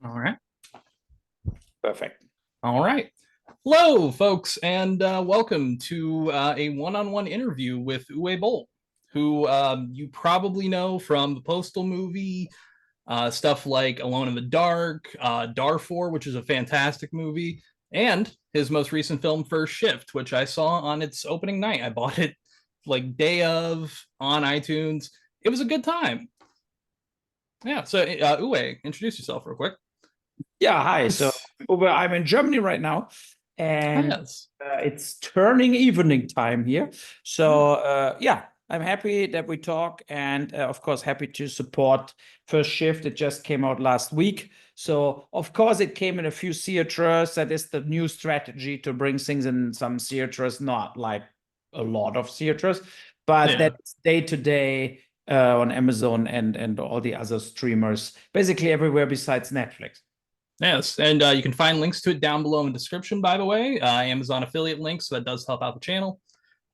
All right. Perfect. All right. Hello, folks, and welcome to a one-on-one interview with Uwe Boll, who you probably know from the Postal movie, stuff like Alone in the Dark, Darfur, which is a fantastic movie, and his most recent film, First Shift, which I saw on its opening night. I bought it like day of on iTunes. It was a good time. Yeah. So, Uwe, introduce yourself real quick. Yeah, hi. So I'm in Germany right now, and Yes. it's turning evening time here. So yeah, I'm happy that we talk, and of course, happy to support First Shift. It just came out last week. So of course, it came in a few theaters. That is the new strategy to bring things in some theaters, not like a lot of theaters, but Yeah. that's day to day on Amazon and all the other streamers, basically everywhere besides Netflix. Yes, and you can find links to it down below in the description, by the way. Amazon affiliate links, so that does help out the channel.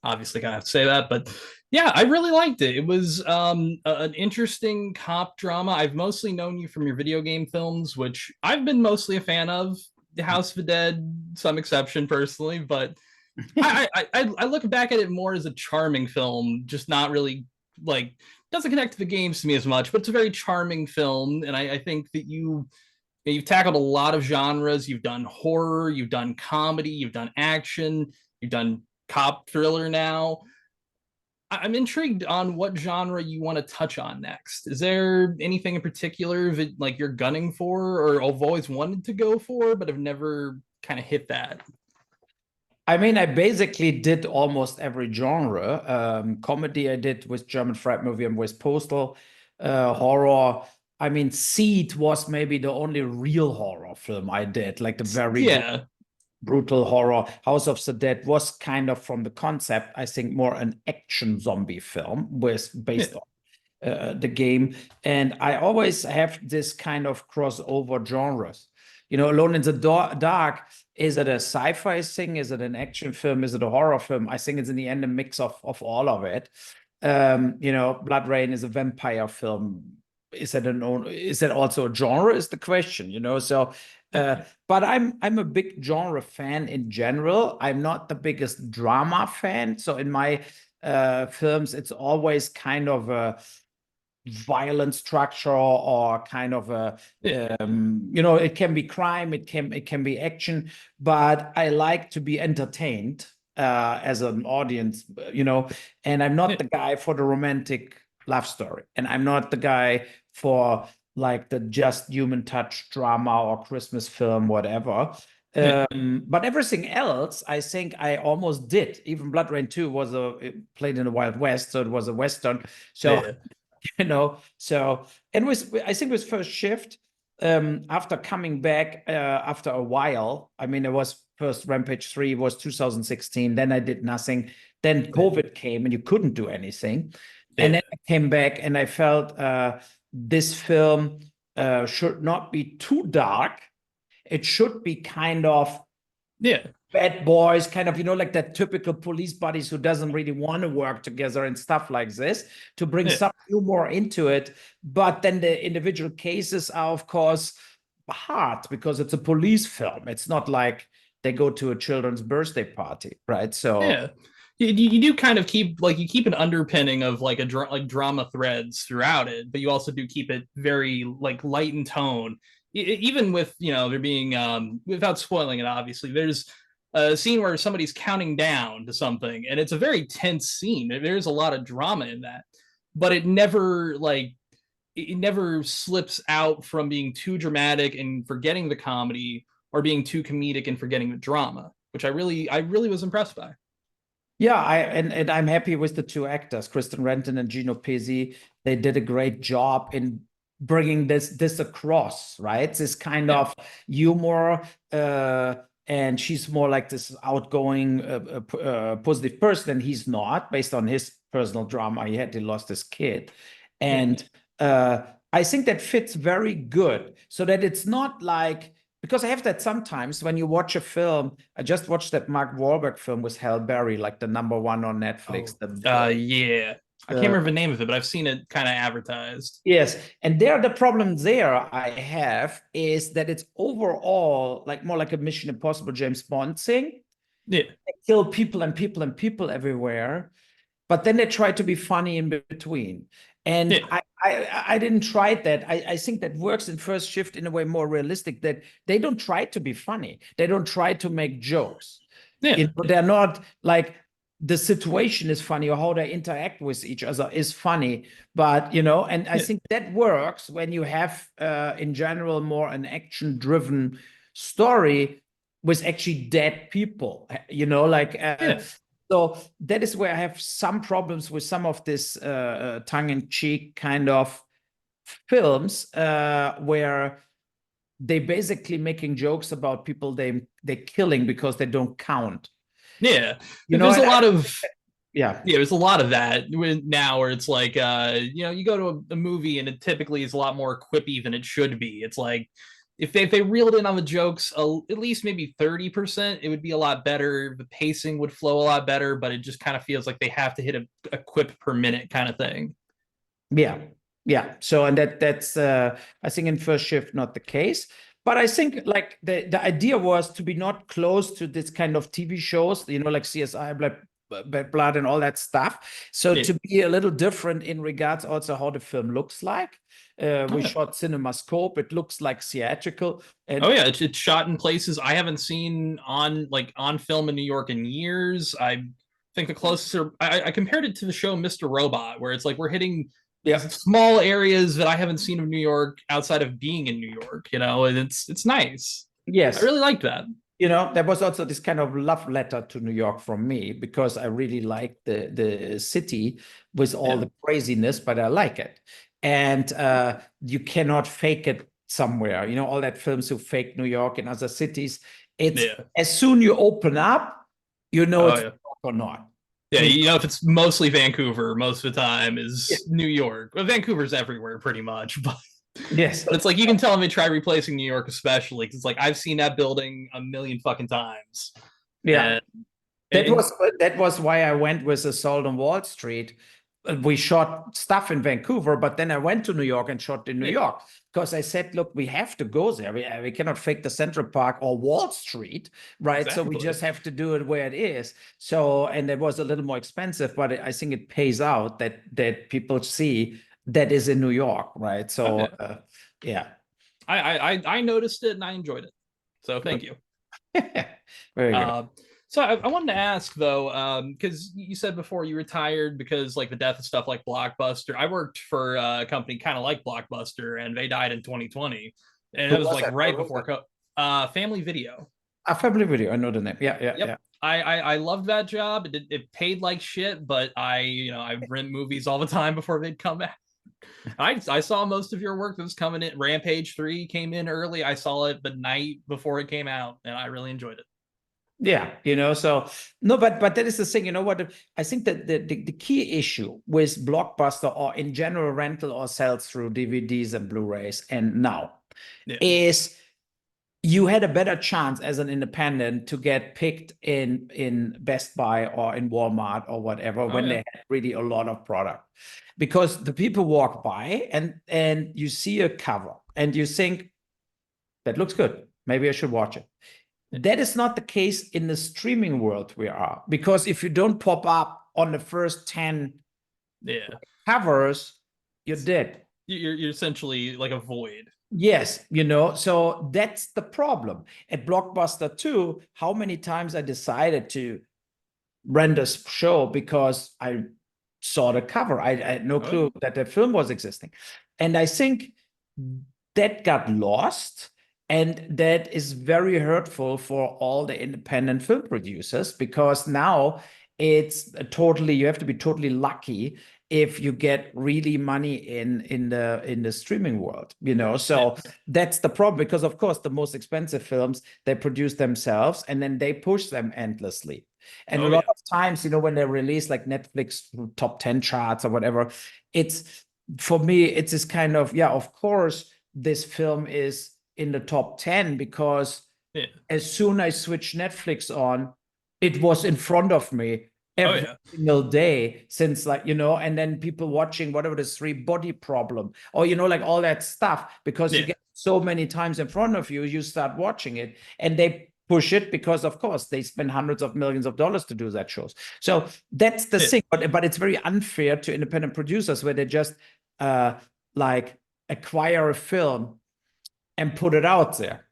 Obviously, gotta have to say that, but yeah, I really liked it. It was an interesting cop drama. I've mostly known you from your video game films, which I've been mostly a fan of. The House of the Dead, some exception personally, but I look back at it more as a charming film, just not really like doesn't connect to the games to me as much, but it's a very charming film, and I think that you've tackled a lot of genres. You've done horror, you've done comedy, you've done action, you've done cop thriller now. I'm intrigued on what genre you want to touch on next. Is there anything in particular that like you're gunning for or have always wanted to go for, but have never kind of hit that? I mean, I basically did almost every genre. Comedy I did with German Fright Movie and with Postal. Horror. I mean, Seed was maybe the only real horror film I did, like the very Yeah. brutal horror. House of the Dead was kind of from the concept, I think, more an action zombie film with Yeah. based on the game. And I always have this kind of crossover genres. Alone in the Dark, is it a sci-fi thing? Is it an action film? Is it a horror film? I think it's in the end a mix of all of it. Blood Rain is a vampire film. Is that also a genre? Is the question. So but I'm a big genre fan in general. I'm not the biggest drama fan. So in my films, it's always kind of a violent structure or kind of a Yeah. it can be crime, it can be action, but I like to be entertained as an audience. And I'm not Yeah. the guy for the romantic love story, and I'm not the guy for like the just human touch drama or Christmas film, whatever. Yeah. But everything else, I think I almost did. Even Blood Rain 2 it played in the Wild West, so it was a Western. So Yeah. so and I think with First Shift, after coming back after a while, I mean, it was first Rampage 3 was 2016, then I did nothing, then COVID came and you couldn't do anything, and Yeah. then I came back and I felt this film should not be too dark. It should be kind of Yeah. bad boys, kind of, like that typical police buddies who doesn't really want to work together and stuff like this, to bring Yeah. some humor into it. But then the individual cases are, of course, hard because it's a police film. It's not like they go to a children's birthday party, right? So Yeah. You do kind of keep like you keep an underpinning of like like drama threads throughout it, but you also do keep it very like light in tone. Even with there being without spoiling it, obviously there's a scene where somebody's counting down to something, and it's a very tense scene. There's a lot of drama in that, but it never slips out from being too dramatic and forgetting the comedy, or being too comedic and forgetting the drama, which I really was impressed by. yeah, and I'm happy with the two actors, Kristen Renton and Gino Pizzi. They did a great job in bringing this across, right? This kind Yeah. of humor, and she's more like this outgoing, positive person, and he's not, based on his personal drama. He lost his kid, Yeah. and uh, I think that fits very good, so that it's not like, because I have that sometimes when you watch a film. I just watched that Mark Wahlberg film with Halle Berry, like the number one on Netflix. Oh, yeah. I can't remember the name of it, but I've seen it kind of advertised. Yes, and there the problem there I have is that it's overall like more like a Mission Impossible James Bond thing. Yeah, They kill people and people and people everywhere, but then they try to be funny in between. And yeah, I didn't try that. I think that works in First Shift in a way more realistic, that they don't try to be funny. They don't try to make jokes. yeah, They're not like the situation is funny or how they interact with each other is funny, but and I yeah, think that works when you have in general more an action driven story with actually dead people, like yeah, so that is where I have some problems with some of this tongue-in-cheek kind of films where they basically making jokes about people they're killing because they don't count. yeah. And There's a lot of yeah, yeah, there's a lot of that now where it's like you go to a movie and it typically is a lot more quippy than it should be. It's like if they reeled in on the jokes at least maybe 30%, it would be a lot better. The pacing would flow a lot better, but it just kind of feels like they have to hit a quip per minute kind of thing. yeah, yeah. So and that's I think in First Shift not the case. But I think like the idea was to be not close to this kind of TV shows, like CSI, Blood, and all that stuff. So Yeah. to be a little different in regards also how the film looks like. We Okay. shot CinemaScope. It looks like theatrical. And Oh yeah, it's shot in places I haven't seen on film in New York in years. I think the closest I compared it to the show Mr. Robot, where it's like we're hitting yeah, small areas that I haven't seen of New York outside of being in New York, and it's nice. I yes. really liked that. There was also this kind of love letter to New York from me because I really like the city with all Yeah. the craziness, but I like it. And you cannot fake it somewhere. All that films who fake New York in other cities. It's Yeah. as soon you open up, it's Oh New yeah. York or not. Yeah, You know, if it's mostly Vancouver, most of the time yeah. is New York. Well, Vancouver's everywhere pretty much, but Yes. it's like you can tell them they try replacing New York, especially because like I've seen that building a million fucking times. Yeah. And, That and was that was why I went with Assault on Wall Street. We shot stuff in Vancouver, but then I went to New York and shot in New yeah, York because I said, look, we have to go there. We cannot fake the Central Park or Wall Street, right? So we exactly. just have to do it where it is. So, and it was a little more expensive, but I think it pays out that people see that is in New York, right? So, Okay. yeah. I noticed it and I enjoyed it. So thank you. Very good. So I wanted to ask though, because you said before you retired because like the death of stuff like Blockbuster. I worked for a company kind of like Blockbuster, and they died in 2020, and Who it was was like that? right What was before Family Video. A Family Video. I know the name. Yeah, yeah, Yep. yeah. I loved that job. It paid like shit, but I rent movies all the time before they'd come back. I saw most of your work that was coming in. Rampage 3 came in early. I saw it the night before it came out, and I really enjoyed it. Yeah, so no, but that is the thing. You know what? I think that the key issue with Blockbuster or in general rental or sales through DVDs and Blu-rays and now Yeah. is you had a better chance as an independent to get picked in Best Buy or in Walmart or whatever when yeah. they had really a lot of product, because the people walk by and you see a cover and you think that looks good. Maybe I should watch it. That is not the case in the streaming world we are, because if you don't pop up on the first 10 Yeah. covers, you're dead. You're essentially like a void. Yes, so that's the problem. At Blockbuster too, how many times I decided to rent a show because I saw the cover. I had no clue that the film was existing. And I think that got lost. And that is very hurtful for all the independent film producers, because now it's you have to be totally lucky if you get really money in the streaming world, so that's the problem, because of course the most expensive films they produce themselves and then they push them endlessly. And a lot of times, when they release like Netflix top 10 charts or whatever, it's, for me, it's this kind of, yeah, of course this film is in the top 10 because as soon as I switched Netflix on, it was in front of me every yeah. single day since, like, and then people watching whatever the Three Body Problem, or like all that stuff, because you Yeah. get so many times in front of you, you start watching it, and they push it because, of course, they spend hundreds of millions of dollars to do that shows. So that's the thing, but it's very unfair to independent producers, where they just like acquire a film and put it out there.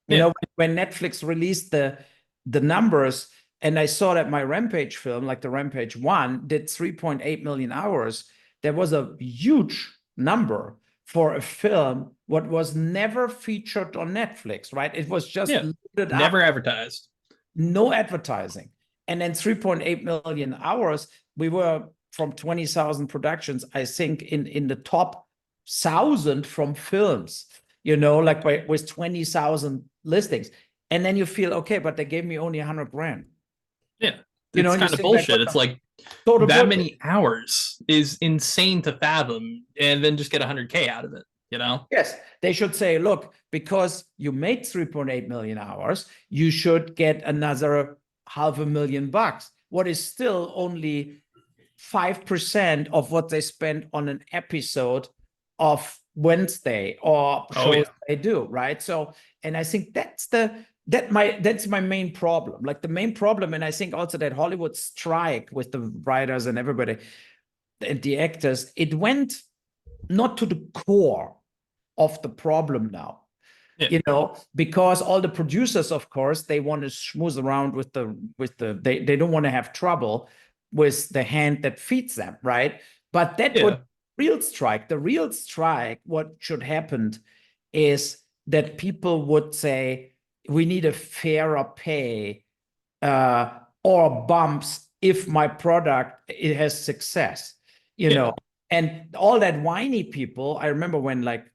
When Netflix released the numbers, and I saw that my Rampage film, like the Rampage 1, did 3.8 million hours. There was a huge number for a film what was never featured on Netflix, right? It was just loaded Never up, advertised. no advertising. And then 3.8 million hours, we were from 20,000 productions, I think, in the top 1,000 from films, like with 20,000 listings. And then you feel, okay, but they gave me only 100 grand. Yeah. It's kind of bullshit. It's like that many hours is insane to fathom, and then just get 100K out of it, Yes, they should say, look, because you made 3.8 million hours, you should get another $500,000, what is still only 5% of what they spend on an episode of Wednesday or shows they do, right? So, and I think that's my main problem. Like the main problem, and I think also that Hollywood strike with the writers and everybody and the actors, it went not to the core of the problem now. Because all the producers, of course, they want to schmooze around with they don't want to have trouble with the hand that feeds them, right? But that would the real strike, what should happen is that people would say, we need a fairer pay or bumps if my product, it has success, and all that whiny people. I remember when, like,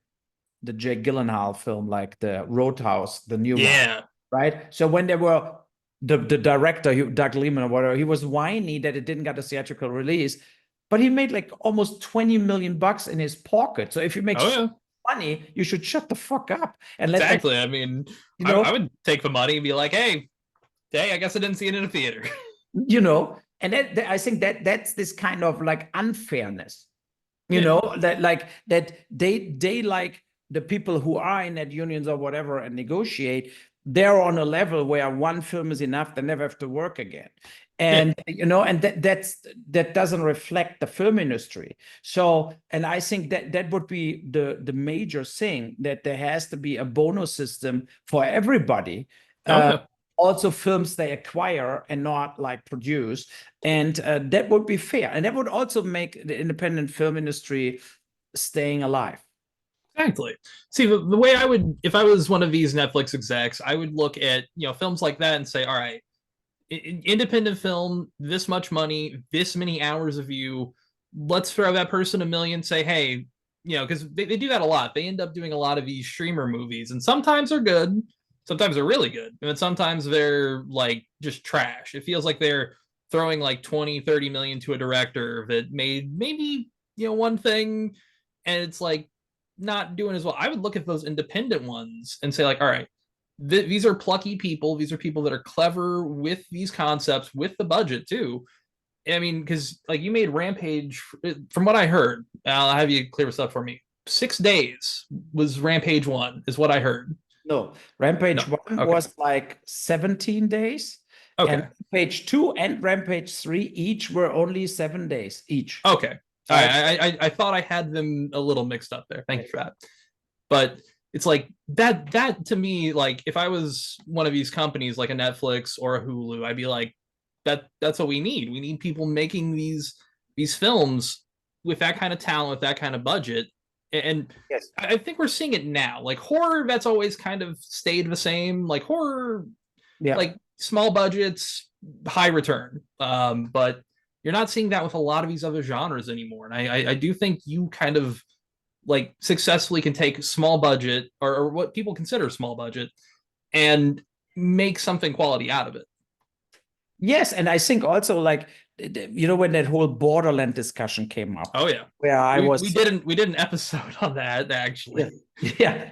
the Jake Gyllenhaal film, like the Roadhouse, the new one, right? So when there were the director, Doug Liman or whatever, he was whiny that it didn't get a theatrical release, but he made like almost 20 million bucks in his pocket. So if you make money, you should shut the fuck up and let exactly. I mean, I would take the money and be like, hey, I guess I didn't see it in a theater. And I think that's this kind of like unfairness, that like that they like the people who are in that unions or whatever and negotiate, they're on a level where one film is enough, they never have to work again. And and that doesn't reflect the film industry. So, and I think that would be the major thing, that there has to be a bonus system for everybody. Also films they acquire and not like produce, and that would be fair, and that would also make the independent film industry staying alive. Exactly. See, the way I would, if I was one of these Netflix execs, I would look at films like that and say, all right, independent film, this much money, this many hours of view, let's throw that person $1 million, say, hey, because they do that a lot. They end up doing a lot of these streamer movies, and sometimes they're good, sometimes they're really good, and sometimes they're like just trash. It feels like they're throwing like 20-30 million to a director that made maybe one thing, and it's like not doing as well. I would look at those independent ones and say, like, all right, these are plucky people. These are people that are clever with these concepts, with the budget too. I mean, because like you made Rampage, from what I heard, I'll have you clear this up for me. 6 days was Rampage 1, is what I heard. No, Rampage 1 was like 17 days. Okay. And Rampage 2 and Rampage 3 each were only 7 days each. Okay. I thought I had them a little mixed up there. Thank you for that. But it's like that to me, like if I was one of these companies like a Netflix or a Hulu, I'd be like, that's what we need. We need people making these films with that kind of talent, with that kind of budget. And I think we're seeing it now. Like horror, that's always kind of stayed the same. Like horror, like small budgets, high return. But you're not seeing that with a lot of these other genres anymore. And I do think you kind of like successfully can take small budget or what people consider small budget and make something quality out of it. Yes, and I think also like when that whole Borderland discussion came up. Oh yeah, where we did an episode on that actually. Yeah,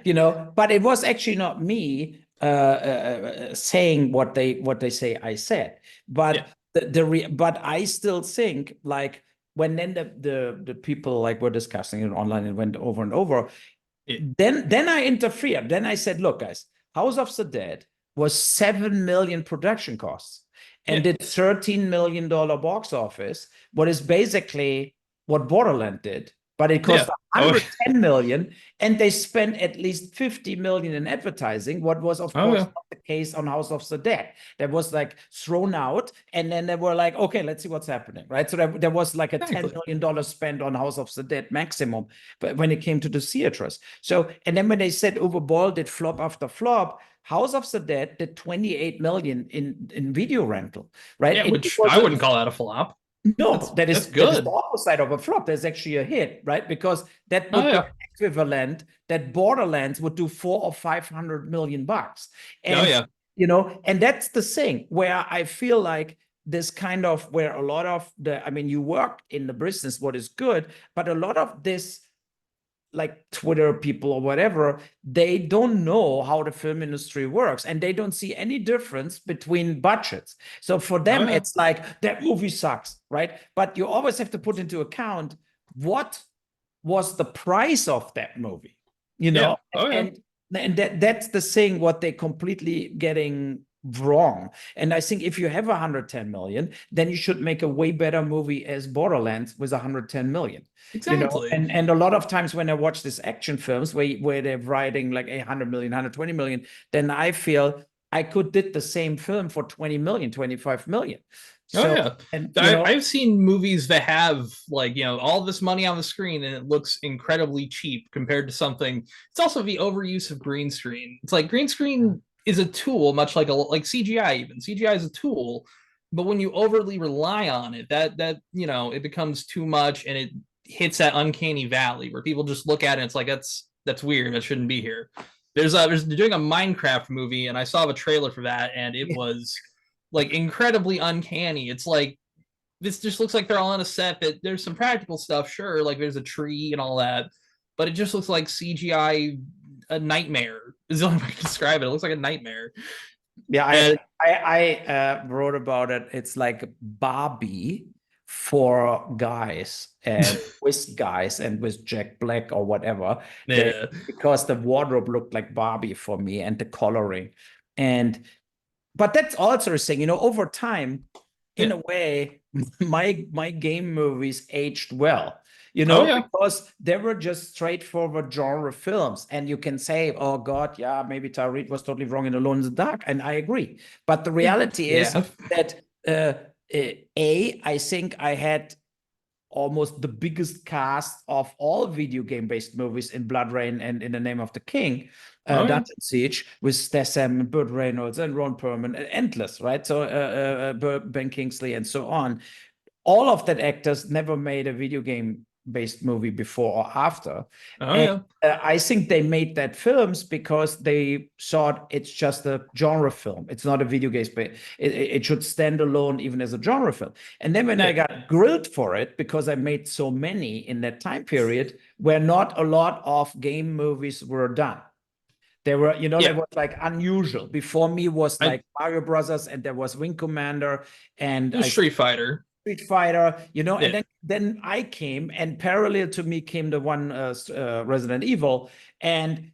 but it was actually not me saying what they say I said, but but I still think like when then the people like were discussing it online and went over and over, then I interfered. Then I said, look, guys, House of the Dead was 7 million production costs and did $13 million box office, what is basically what Borderland did. But it cost 110 million, and they spent at least 50 million in advertising. What was, of course, not the case on House of the Dead. That was like thrown out, and then they were like, okay, let's see what's happening, right? So there was like a $10 million spent on House of the Dead maximum, but when it came to the theaters. So, and then when they said Overboard did flop after flop, House of the Dead did 28 million in video rental, right? Yeah, which I wouldn't call that a flop. No, that is good. That is the opposite of a flop. There's actually a hit, right? Because that would be equivalent that Borderlands would do 400 or 500 million bucks. And, you know, and that's the thing where I feel like this kind of where a lot of I mean, you work in the business, what is good, but a lot of this, like Twitter people or whatever, they don't know how the film industry works, and they don't see any difference between budgets. So for them, it's like, that movie sucks, right? But you always have to put into account what was the price of that movie, you know? And that's the thing, what they completely getting wrong. And I think if you have 110 million, then you should make a way better movie as Borderlands with 110 million. Exactly. You know? And a lot of times when I watch these action films where they're writing like 100 million, 120 million, then I feel I could did the same film for 20 million, 25 million. So, and I've seen movies that have like, you know, all this money on the screen and it looks incredibly cheap compared to something. It's also the overuse of green screen. It's like green screen is a tool, much like CGI. Even CGI is a tool, but when you overly rely on it, that you know, it becomes too much, and it hits that uncanny valley where people just look at it and it's like, that's weird, that shouldn't be here. There's doing a Minecraft movie, and I saw the trailer for that, and it was like incredibly uncanny. It's like, this just looks like they're all on a set that there's some practical stuff, sure, like there's a tree and all that, but it just looks like CGI, a nightmare is the only way to describe it. It looks like a nightmare. Yeah, I wrote about it. It's like Barbie for guys and with guys and with Jack Black or whatever. Because the wardrobe looked like Barbie for me, and the coloring. But that's also a thing, you know, over time, in a way, my game movies aged well. You know, because they were just straightforward genre films. And you can say, oh, God, yeah, maybe Tara Reid was totally wrong in Alone in the Dark. And I agree. But the reality is that, I think I had almost the biggest cast of all video game-based movies in Blood Rain and In the Name of the King, Dungeon Siege, with Statham and Burt Reynolds and Ron Perlman, and endless, right? So Ben Kingsley and so on. All of that actors never made a video game based movie before or after. I think they made that films because they thought it's just a genre film. It's not a video game, but it should stand alone even as a genre film. And then when I got grilled for it, because I made so many in that time period where not a lot of game movies were done. They were, you know, they were like unusual. Before me was like Mario Brothers, and there was Wing Commander, and Street Fighter, you know, and then I came, and parallel to me came the one Resident Evil, and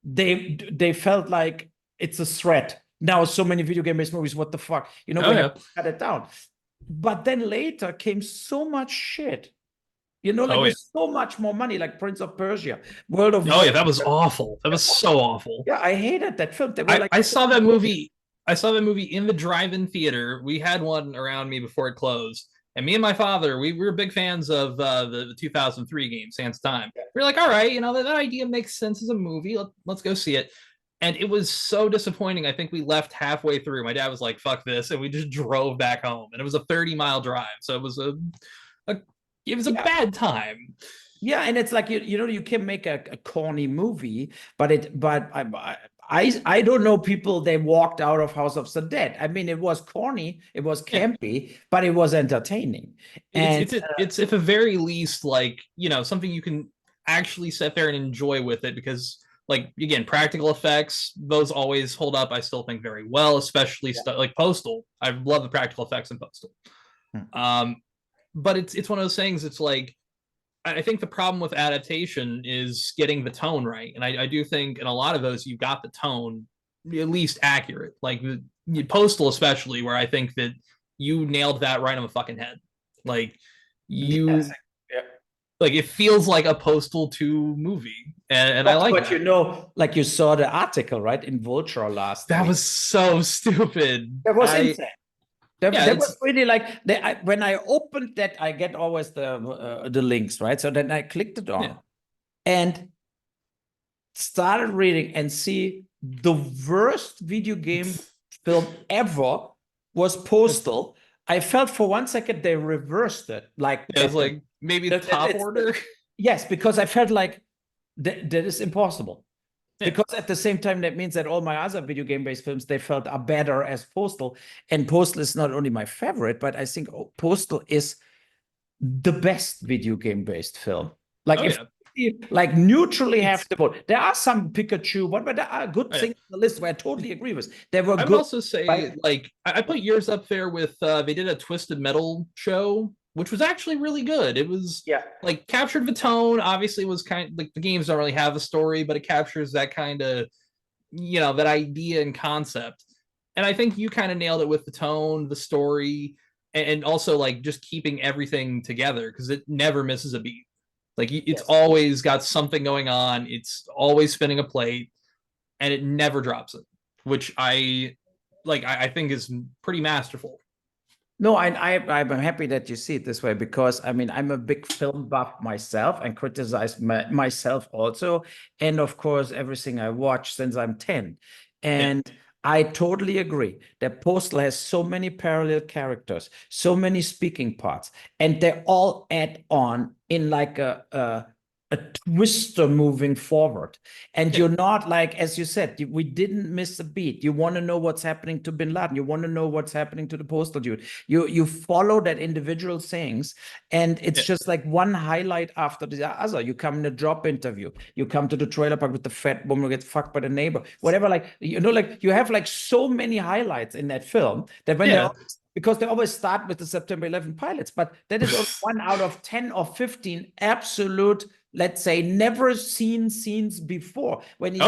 they felt like it's a threat. Now so many video game-based movies, what the fuck? You know, we have to cut it down. But then later came so much shit. You know, like so much more money, like Prince of Persia, World of Warcraft. That was awful. That was so awful. Yeah, I hated that film. I saw that movie. I saw that movie in the drive-in theater. We had one around me before it closed. And me and my father, we were big fans of the 2003 game, Sands of Time. We were like, all right, you know, that idea makes sense as a movie. Let's go see it. And it was so disappointing. I think we left halfway through. My dad was like, fuck this. And we just drove back home. And it was a 30-mile drive. So it was a bad time. Yeah, and it's like, you know, you can make a corny movie, but I don't know people, they walked out of House of the Dead. I mean, it was corny, it was campy, but it was entertaining. And it's at the very least, like, you know, something you can actually sit there and enjoy with it, because like again, practical effects, those always hold up, I still think, very well, especially stuff like Postal. I love the practical effects in Postal. But it's one of those things, it's like I think the problem with adaptation is getting the tone right. And I do think in a lot of those, you've got the tone at least accurate. Like Postal, especially, where I think that you nailed that right on the fucking head. Like you, Yes. Yeah. like it feels like a Postal 2 movie. And I like But that. you know, like you saw the article, right, in Vulture last That week. was so stupid. That was insane. That was really like when I opened that, I get always the links, right? So then I clicked it on and started reading and see the worst video game film ever was Postal. I felt for 1 second they reversed it, like it was like maybe top order. Yes, because I felt like that is impossible. Because at the same time, that means that all my other video game-based films, they felt are better as Postal. And Postal is not only my favorite, but I think Postal is the best video game-based film. Like like neutrally have to vote. There are some Pikachu, but there are good things on the list where I totally agree with. There were I would also say, like, I put yours up there with they did a Twisted Metal show, which was actually really good. It was like captured the tone. Obviously, it was kind of like the games don't really have a story, but it captures that kind of, you know, that idea and concept. And I think you kind of nailed it with the tone, the story, and also like just keeping everything together because it never misses a beat. Like it's always got something going on. It's always spinning a plate, and it never drops it, which I like. I think is pretty masterful. No, I'm happy that you see it this way because I mean I'm a big film buff myself and criticize myself also, and of course everything I watch since I'm 10, and I totally agree that Postal has so many parallel characters, so many speaking parts, and they all add on in like a twister moving forward. And you're not like, as you said, we didn't miss a beat. You want to know what's happening to Bin Laden. You want to know what's happening to the Postal dude. You follow that individual things, and it's just like one highlight after the other. You come in a job interview. You come to the trailer park with the fat woman who gets fucked by the neighbor. Whatever, like, you know, like you have like so many highlights in that film that when they're because they always start with the September 11 pilots, but that is only 1 out of 10 or 15 absolute, let's say, never seen scenes before when he's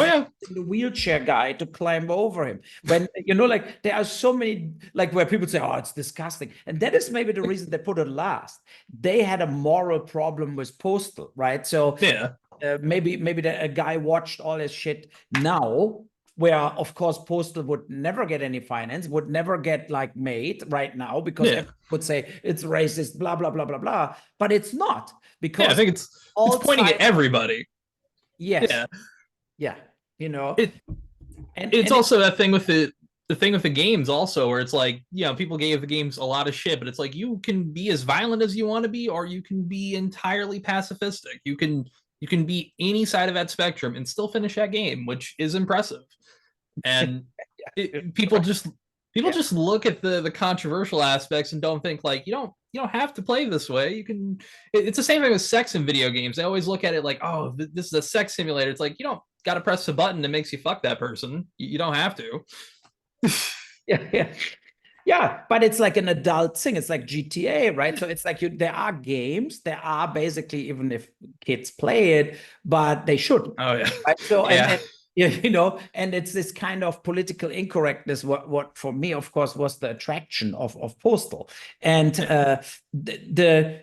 the wheelchair guy to climb over him. When, you know, like there are so many, like where people say, oh, it's disgusting. And that is maybe the reason they put it last. They had a moral problem with Postal, right? So maybe a guy watched all his shit now, where of course Postal would never get any finance, would never get like made right now because everyone would say it's racist, blah blah blah blah blah. But it's not, because I think it's pointing at everybody. Yes. Yeah. You know, it's also that thing with the thing with the games also, where it's like, you know, people gave the games a lot of shit, but it's like you can be as violent as you want to be, or you can be entirely pacifistic. You can be any side of that spectrum and still finish that game, which is impressive. And people just look at the controversial aspects and don't think like you don't have to play this way. You can. It's the same thing with sex in video games. They always look at it like, oh, this is a sex simulator. It's like you don't got to press the button that makes you fuck that person. You don't have to. Yeah, but it's like an adult thing. It's like GTA, right? So it's like there are games, there are basically, even if kids play it, but they shouldn't. Oh yeah. Right? So and you know, and it's this kind of political incorrectness. What for me, of course, was the attraction of Postal, and the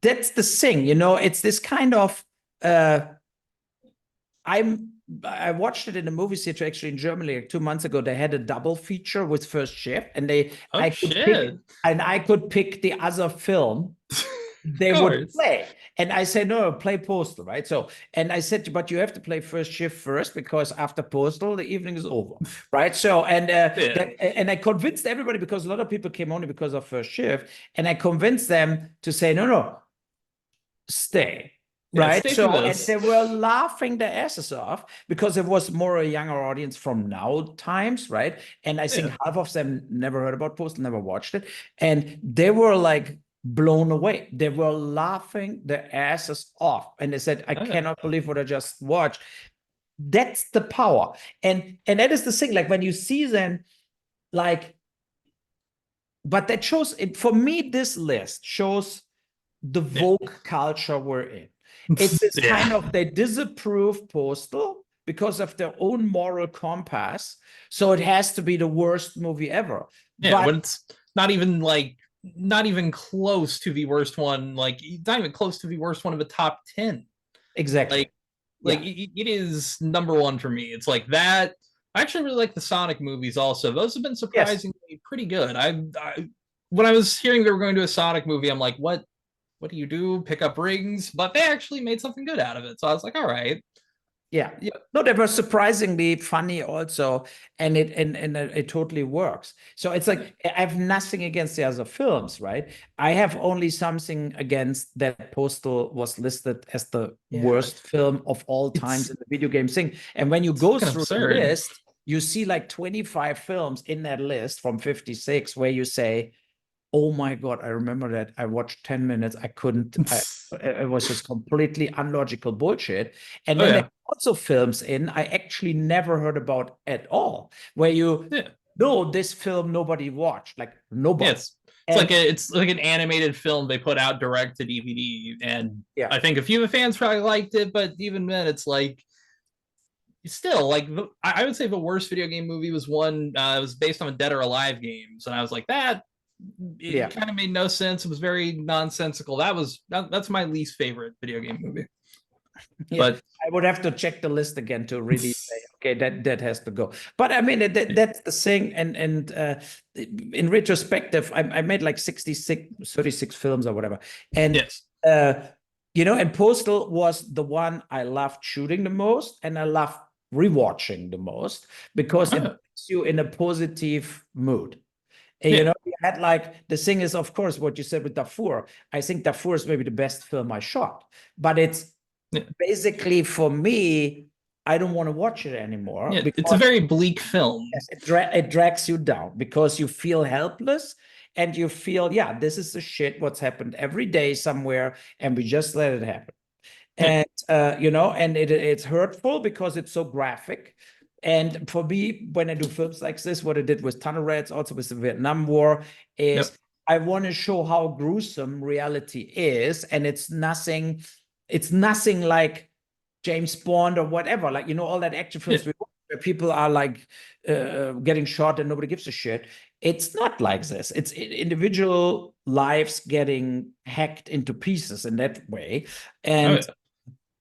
that's the thing. You know, it's this kind of I watched it in a movie theater actually in Germany like 2 months ago. They had a double feature with First Shift, and I could pick the other film they would play. And I said, no, play Postal, right? So, and I said, but you have to play First Shift first, because after Postal, the evening is over, right? So, and I convinced everybody, because a lot of people came only because of First Shift, and I convinced them to say, no, stay. Right. So, and they were laughing their asses off because it was more a younger audience from now times. Right. And I think half of them never heard about Postal, never watched it. And they were like blown away. They were laughing their asses off. And they said, I cannot believe what I just watched. that's the power. And that is the thing, like when you see then, like, but that shows it for me, this list shows the Yeah. woke culture we're in. It's this kind Yeah. of, they disapprove Postal because of their own moral compass. So it has to be the worst movie ever. Yeah, But but it's not even like not even close to the worst one, like not even close to the worst one of the top 10. exactly. Like Yeah. it is number one for me. It's like that. I actually really like the Sonic movies also. Those have been Yes. surprisingly pretty good. I when I was hearing they were going to a Sonic movie, I'm like, what do you do? Pick up rings? But they actually made something good out of it. So I was like, all right. Yeah. Yeah. No, they were surprisingly funny also, and it totally works. So it's like I have nothing against the other films, right? I have only something against that Postal was listed as the Yeah. worst film of all times It's in the video game thing. And when you it's go fucking through the absurd. list, you see like 25 films in that list from 56 where you say, oh my God, I remember that. I watched 10 minutes. I couldn't, it was just completely unlogical bullshit. And Oh then there yeah. are also films in I actually never heard about at all, where you Yeah. know this film nobody watched, like Yeah, nobody. it's And it's like an animated film they put out direct to DVD, and yeah, I think a few of the fans probably liked it, but even then, it's like still like I would say the worst video game movie was one. It was based on a Dead or Alive games, and I was like that. yeah. It kind of made no sense. It was very nonsensical. That's my least favorite video game movie. Yeah, But I would have to check the list again to really say, okay, that has to go. But I mean, that's the thing. And in retrospective, I made like 36 films or whatever. And yes, uh, and Postal was the one I loved shooting the most, and I loved rewatching the most because it puts you in a positive mood. And, yeah, you had like the thing is, of course, what you said with Darfur. I think Darfur is maybe the best film I shot, but it's yeah, basically for me, I don't want to watch it anymore yeah. It's a because very bleak film. it drags you down because you feel helpless and you feel, yeah, this is the shit what's happened every day somewhere, and we just let it happen. Yeah, And and it's hurtful because it's so graphic. And for me, when I do films like this, what I did with Tunnel Rats, also with the Vietnam War, is yep, I want to show how gruesome reality is, and it's nothing like James Bond or whatever, like all that action yeah, films where people are like getting shot and nobody gives a shit. It's not like this. It's individual lives getting hacked into pieces in that way, oh and yeah.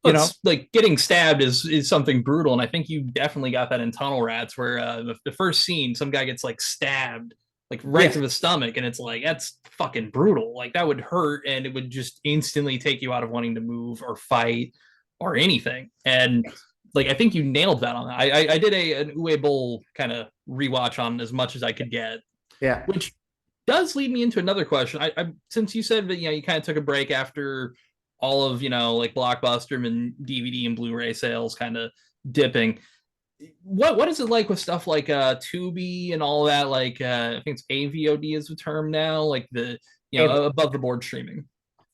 you know, It's like getting stabbed is something brutal, and I think you definitely got that in Tunnel Rats, where the first scene, some guy gets like stabbed like right yes, through the stomach, and it's like that's fucking brutal. Like that would hurt, and it would just instantly take you out of wanting to move or fight or anything. And like I think you nailed that on that. I did an Uwe Boll kind of rewatch on as much as I could get, yeah, which does lead me into another question. I since you said that you kind of took a break after all of like Blockbuster and DVD and Blu-ray sales kind of dipping. What is it like with stuff like Tubi and all that? Like I think it's AVOD is the term now, like the above the board streaming.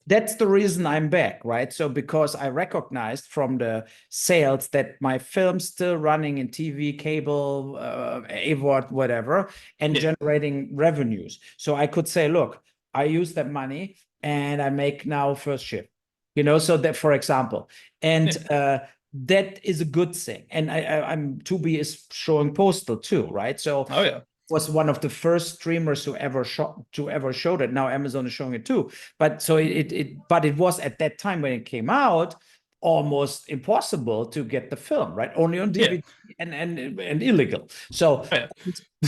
that's the reason I'm back, right? So because I recognized from the sales that my film's still running in TV, cable, AVOD, whatever, and Yeah, generating revenues. So I could say, look, I use that money and I make now first shift, so that, for example, and yeah. that is a good thing. And I'm Tubi is showing Postal too, right? So Oh yeah. was one of the first streamers who ever showed it. Now Amazon is showing it too. But so but it was at that time when it came out almost impossible to get the film, right? Only on Yeah. DVD and illegal. So Oh,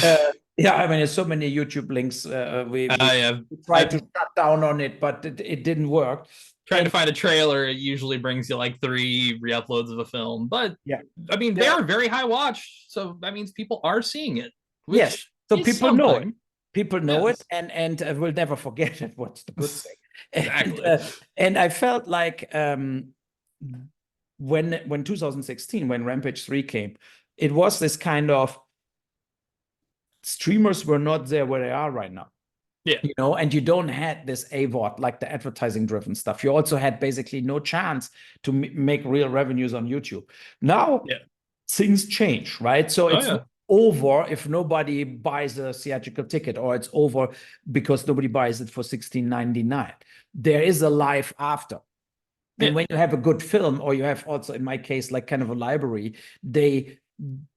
yeah. yeah, I mean, there's so many YouTube links. We I tried to shut down on it, but it didn't work. trying to And find a trailer. It usually brings you like 3 re-uploads of a film, but yeah, I mean they are very high watch, so that means people are seeing it, yes. which So is people know it. something. People know it, Yes, and we'll never forget it. What's the good thing? exactly. And I felt like when 2016, when Rampage 3 came, it was this kind of streamers were not there where they are right now. Yeah, And you don't had this AVOD, like the advertising driven stuff. You also had basically no chance to make real revenues on YouTube. Now yeah, things change, right? So Oh it's yeah. not over if nobody buys a theatrical ticket, or it's over because nobody buys it for 16.99. There is a life after. And Yeah. when you have a good film, or you have also, in my case, like kind of a library, they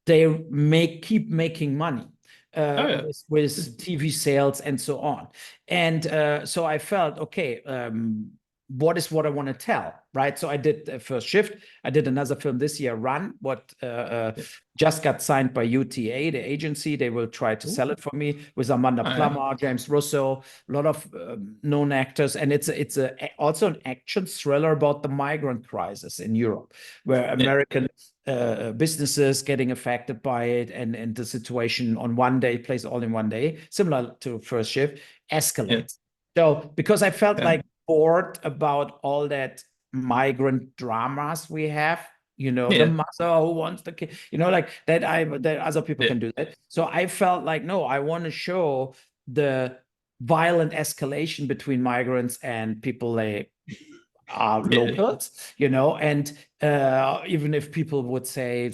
keep making money Oh yeah. with TV sales and so on. And so I felt, okay, what is what I want to tell, right? So I did First Shift. I did another film this year, Run, what Yeah. just got signed by UTA, the agency. They will try to sell it for me, with Amanda All right. Plummer, James Russo, a lot of known actors. And it's also an action thriller about the migrant crisis in Europe, where Yeah. American businesses getting affected by it, and the situation on one day, plays all in one day, similar to First Shift, escalates. So because I felt Yeah. like bored about all that migrant dramas we have, the Yeah. mother who wants the kid, like that other people Yeah. can do that. So I felt like, no, I want to show the violent escalation between migrants and people they are Yeah. locals, and even if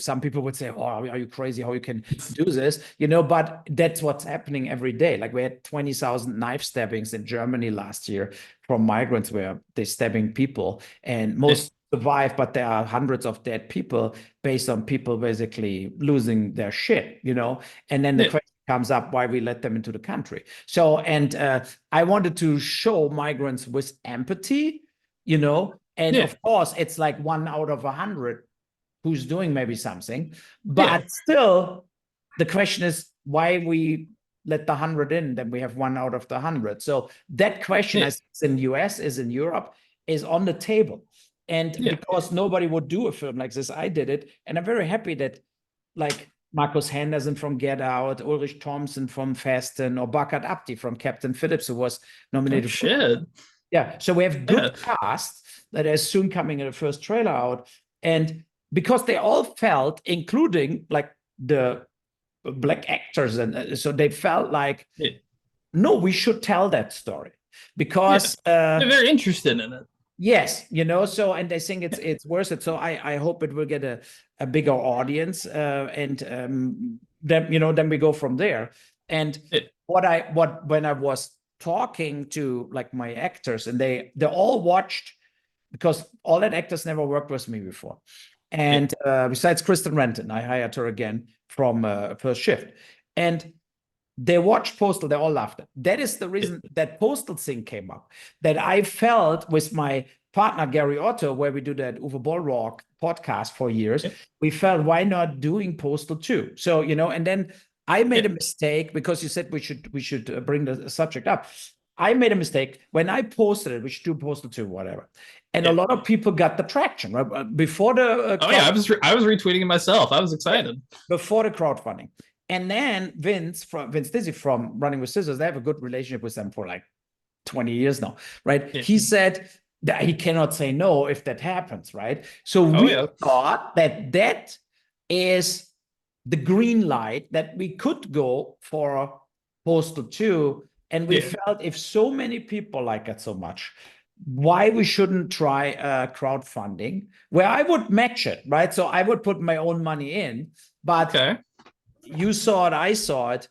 some people would say, oh, are you crazy how you can do this, but that's what's happening every day. Like, we had 20,000 knife stabbings in Germany last year from migrants, where they're stabbing people, and most survive, but there are hundreds of dead people based on people basically losing their shit, and then the Yeah. question comes up, why we let them into the country. So, and I wanted to show migrants with empathy, and Yeah. of course it's like 1 out of 100 who's doing maybe something, Yeah. but still the question is why we let the 100 in, then we have 1 out of the 100. So that question, Yeah. as it's in US, is in Europe, is on the table. And Yeah. because nobody would do a film like this, I did it. And I'm very happy that, like, Marcus Henderson from Get Out, Ulrich Thompson from Fasten, or Bakat Abdi from Captain Phillips, who was Oh nominated for. shit. Yeah, so we have Yeah. good cast that is soon coming in the first trailer out. And because they all felt, including like the black actors, and so they felt like, Yeah. no, we should tell that story, because They're very interested in it. yes, so, and I think it's worth it. So I hope it will get a bigger audience, and then we go from there. And Yeah. when I was talking to like my actors, and they all watched, because all that actors never worked with me before. And besides Kristen Renton, I hired her again from First Shift. And they watched Postal, they all loved it. That is the reason that Postal thing came up, that I felt with my partner, Gary Otto, where we do that Uwe Bollrock podcast for years. We felt, why not doing Postal too? So, and then I made a mistake, because you said we should bring the subject up. I made a mistake when I posted it. We should do Postal 2, whatever. And a lot of people got the traction, right? Before the Oh yeah, I was retweeting it myself. I was excited. before the crowdfunding. And then Vince Dizzy from Running with Scissors, they have a good relationship with them for like 20 years now, right? Yeah. He said that he cannot say no if that happens, right? So we thought that is the green light, that we could go for Postal 2. And we felt, if so many people like it so much, why we shouldn't try crowdfunding, where I would match it, right? So I would put my own money in, but you saw it, I saw it.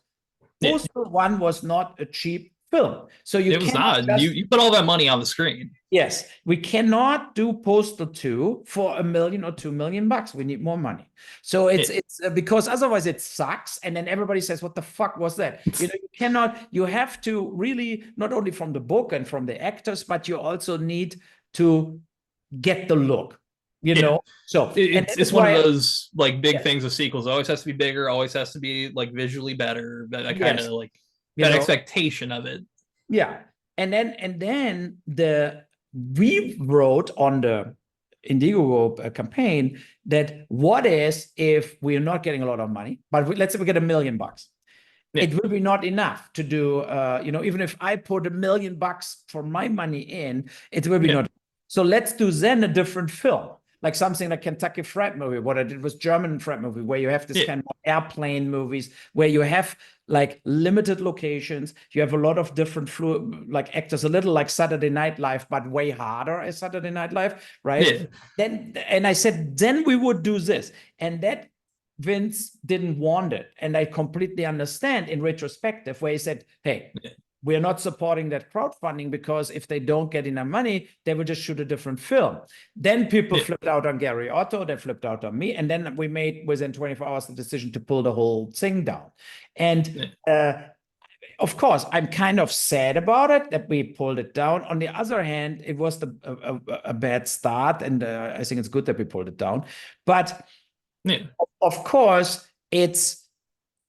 Postal 1 was not a cheap film. So it was not. You put all that money on the screen. Yes, we cannot do Postal 2 for $1 million or $2 million. We need more money. So it's because otherwise it sucks, and then everybody says, "What the fuck was that?" You cannot. You have to really, not only from the book and from the actors, but you also need to get the look. So it's one of those like big things with sequels. It always has to be bigger. Always has to be like visually better. That kind of like that expectation of it. Yeah, and then we wrote on the Indiegogo campaign that, what is if we're not getting a lot of money, but let's say we get $1 million. It will be not enough to do, even if I put $1 million for my money in, it will be not. So let's do then a different film, like something like Kentucky Fried Movie. What I did was German Fried Movie, where you have this kind of airplane movies, where you have like limited locations. You have a lot of different like actors, a little like Saturday Night Live, but way harder as Saturday Night Live, right? And I said, then we would do this. And that Vince didn't want it. And I completely understand in retrospective where he said, hey, we're not supporting that crowdfunding because if they don't get enough money, they will just shoot a different film. Then people flipped out on Gary Otto, they flipped out on me. And then we made within 24 hours the decision to pull the whole thing down. And of course, I'm kind of sad about it that we pulled it down. On the other hand, it was a bad start. And I think it's good that we pulled it down. But of course, it's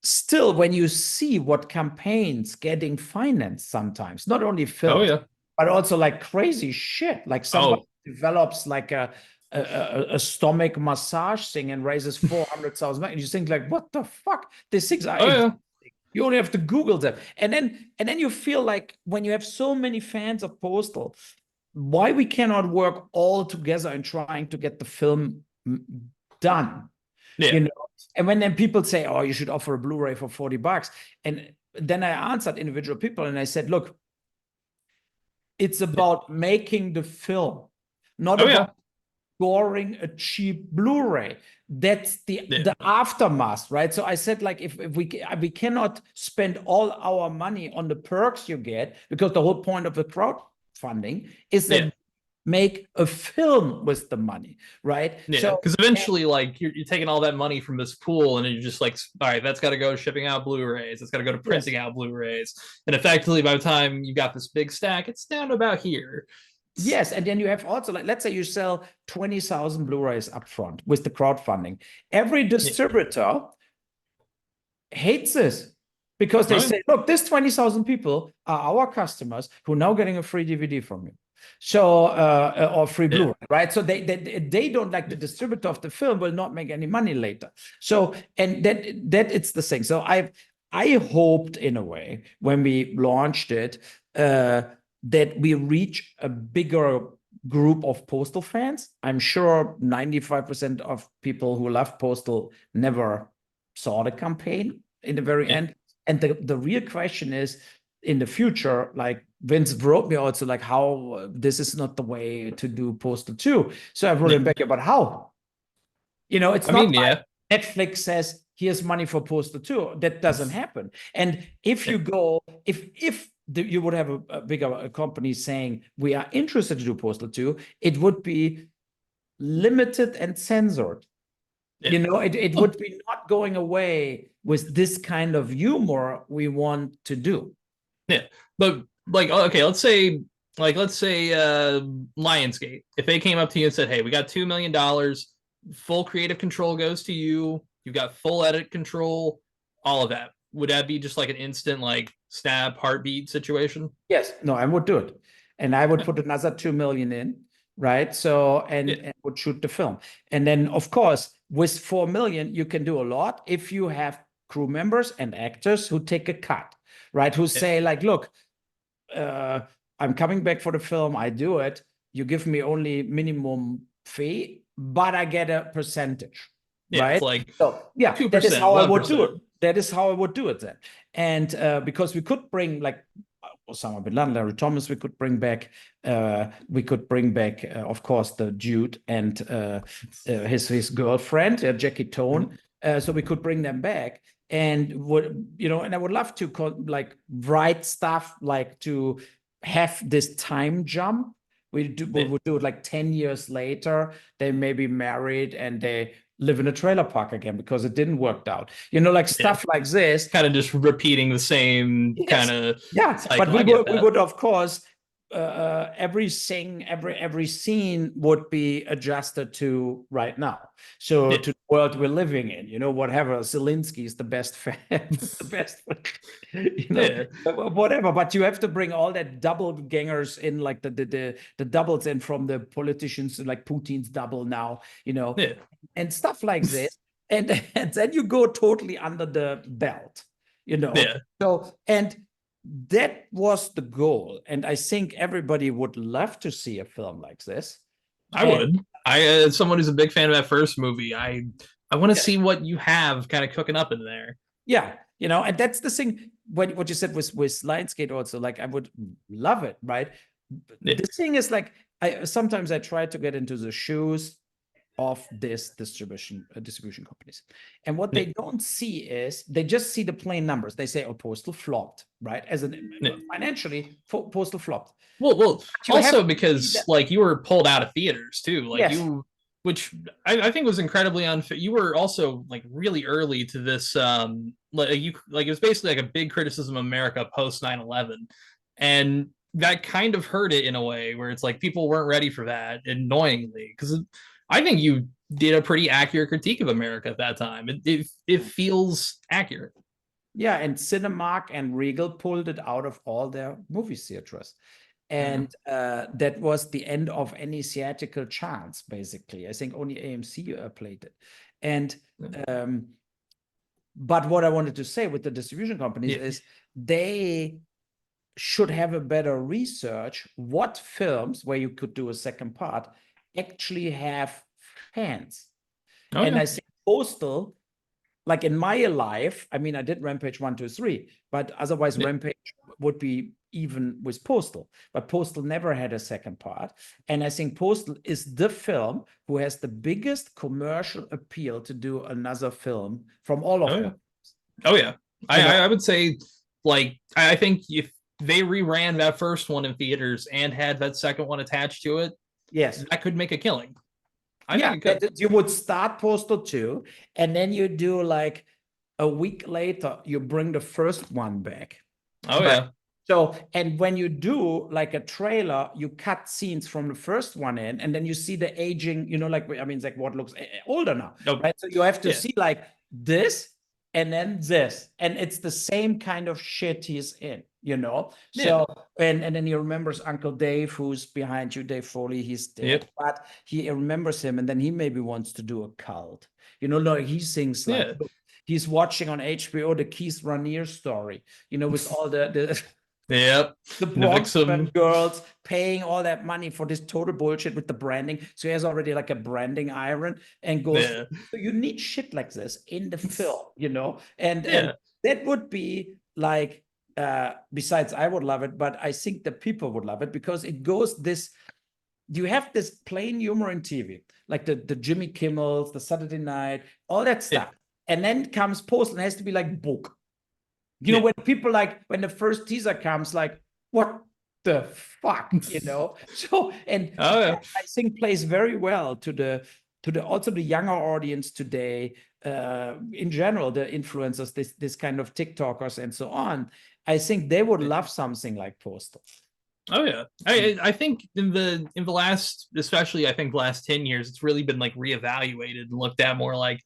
still when you see what campaigns getting financed sometimes, not only films, but also like crazy shit. Like somebody develops like a stomach massage thing and raises 400,000. And you think like, what the fuck? These things are. You only have to Google them. And then you feel like when you have so many fans of Postal, why we cannot work all together in trying to get the film done. You know, and when then people say, oh, you should offer a Blu-ray for $40. And then I answered individual people and I said, look, it's about making the film, not about scoring a cheap Blu-ray. That's the aftermath, right? So I said, like, if we cannot spend all our money on the perks you get, because the whole point of the crowdfunding is that make a film with the money, right? So because eventually, like, you're taking all that money from this pool, and then you're just like, all right, that's got to go shipping out Blu-rays. It's got to go to printing out Blu-rays, and effectively, by the time you got this big stack, it's down to about here. Yes, and then you have also, like, let's say you sell 20,000 Blu-rays up front with the crowdfunding. Every distributor hates this because they say, look, this 20,000 people are our customers who are now getting a free DVD from you. So, or free Blu-ray, right? So they don't, like, the distributor of the film will not make any money later. So, and that it's the thing. So I hoped in a way when we launched it, that we reach a bigger group of Postal fans. I'm sure 95% of people who love Postal never saw the campaign in the very end. And the real question is, in the future, like, Vince wrote me also, like, how this is not the way to do Postal 2. So I wrote him back about how. You know, it's not like Netflix says, here's money for Postal 2. That doesn't happen. And if you go, if you would have a bigger company saying, we are interested to do Postal 2, it would be limited and censored. You know, it would be not going away with this kind of humor we want to do. Yeah, but like, okay, let's say Lionsgate, if they came up to you and said, hey, we got $2 million, full creative control goes to you, you've got full edit control, all of that, would that be just like an instant, like, snap heartbeat situation? Yes. No, I would do it. And I would put another 2 million in, right? So, and would shoot the film. And then, of course, with 4 million, you can do a lot if you have crew members and actors who take a cut, right? Who say, like, look, I'm coming back for the film, I do it. You give me only minimum fee, but I get a percentage, right? It's like, so, 2%, that is how 1%. I would do it. That is how I would do it then. And because we could bring, like, Osama bin Laden, Larry Thomas, we could bring back, of course, the Jude and his girlfriend, Jackie Tone. So we could bring them back, and and I would love to like write stuff, like, to have this time jump. We would do it like 10 years later. They may be married and they live in a trailer park again because it didn't work out. You know, like stuff like this. Kind of just repeating the same kind of. Yeah, cycle. But we would, of course, every scene would be adjusted to right now. So to the world we're living in, you know, whatever. Zelensky is the best fan, the best, you know, whatever. But you have to bring all that double gangers in, like the doubles in from the politicians, like Putin's double now, you know, and stuff like this. And then you go totally under the belt, you know. So, and that was the goal, and I think everybody would love to see a film like this. I would. As someone who's a big fan of that first movie, I want to see what you have kind of cooking up in there. Yeah, you know, and that's the thing. What you said with Lionsgate also, like, I would love it, right? The thing is, like, sometimes I try to get into the shoes of this distribution companies. And what they don't see is they just see the plain numbers. They say, oh, Postal flopped, right? As an financially, Postal flopped. Well, You have also to because see that- like you were pulled out of theaters too, like Yes. you, which I think was incredibly unfair. You were also like really early to this. Like it was basically like a big criticism of America post 9/11, and that kind of hurt it in a way where it's like people weren't ready for that, annoyingly, because I think you did a pretty accurate critique of America at that time. It feels accurate. Yeah, and Cinemark and Regal pulled it out of all their movie theaters. And that was the end of any theatrical chance, basically. I think only AMC played it. And but what I wanted to say with the distribution companies is they should have a better research what films where you could do a second part actually have fans. I think Postal, like in my life, I mean, I did Rampage 1, 2, 3, but otherwise Rampage would be even with Postal. But Postal never had a second part. And I think Postal is the film who has the biggest commercial appeal to do another film from all of them. Oh, yeah. I would say, like, I think if they reran that first one in theaters and had that second one attached to it, yes, that could make a killing. I think you would start Postal 2, and then you do like a week later, you bring the first one back. Oh, yeah. So, and when you do like a trailer, you cut scenes from the first one in, and then you see the aging, you know, like, I mean, it's like what looks older now, right? So you have to see like this and then this, and it's the same kind of shit he's in, you know? So, and then he remembers Uncle Dave, who's behind you, Dave Foley, he's dead, but he remembers him, and then he maybe wants to do a cult, you know, like he sings like, he's watching on HBO the Keith Raniere story, you know, with all the the Bronx girls paying all that money for this total bullshit with the branding. So he has already like a branding iron and goes, so you need shit like this in the film, you know? And that would be like, besides I would love it, but I think the people would love it because it goes this, you have this plain humor in TV, like the Jimmy Kimmels, the Saturday Night, all that stuff. And then comes Postal and it has to be like book. You know, when people like, when the first teaser comes, like, what the fuck, you know? So, and I think plays very well to the also the younger audience today, in general, the influencers, this kind of TikTokers and so on. I think they would love something like Postal. Oh yeah, I think in the last, especially I think last 10 years, it's really been like reevaluated and looked at more like,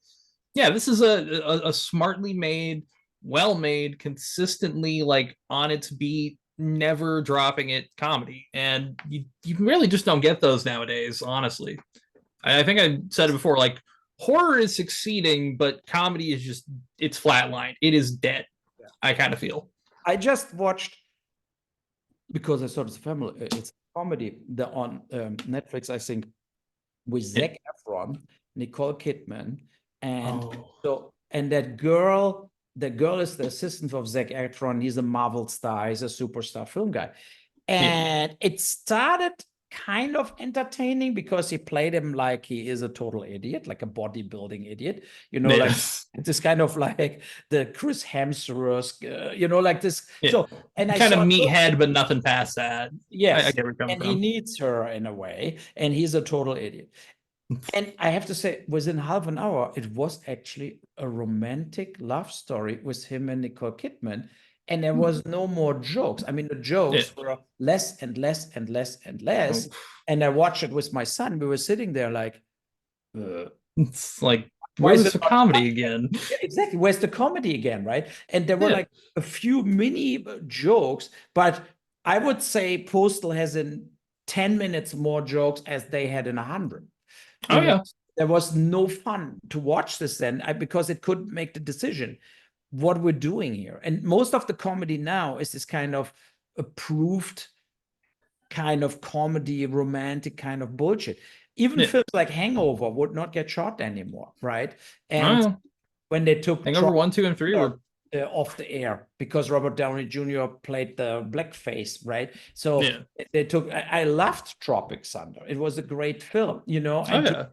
yeah, this is a smartly made, well-made, consistently like on its beat, never dropping it comedy, and you really just don't get those nowadays, honestly. I think I said it before, like horror is succeeding, but comedy is just, it's flatlined, it is dead. I kind of feel. I just watched, because I saw it's a comedy on Netflix, I think, with Zac Efron, Nicole Kidman, and and that girl. The girl is the assistant of Zac Efron. He's a Marvel star. He's a superstar film guy. And it started kind of entertaining because he played him like he is a total idiot, like a bodybuilding idiot. You know, like this kind of like the Chris Hemsworth, you know, like this. So, and I kind of meathead, but nothing past that. Yes. I get where you're coming and from. He needs her in a way, and he's a total idiot. And I have to say, within half an hour, it was actually a romantic love story with him and Nicole Kidman. And there was no more jokes. I mean, the jokes were less and less and less and less. And I watched it with my son. We were sitting there like, it's like, where's the comedy again? Exactly. Where's the comedy again, right? And there were like a few mini jokes, but I would say Postal has in 10 minutes more jokes as they had in 100. There was no fun to watch this then because it couldn't make the decision what we're doing here. And most of the comedy now is this kind of approved kind of comedy, romantic kind of bullshit. Even films like Hangover would not get shot anymore, right? And when they took Hangover 1, 2, and 3 were off the air because Robert Downey Jr. played the blackface, right? So they took. I loved Tropic Thunder. It was a great film, you know. And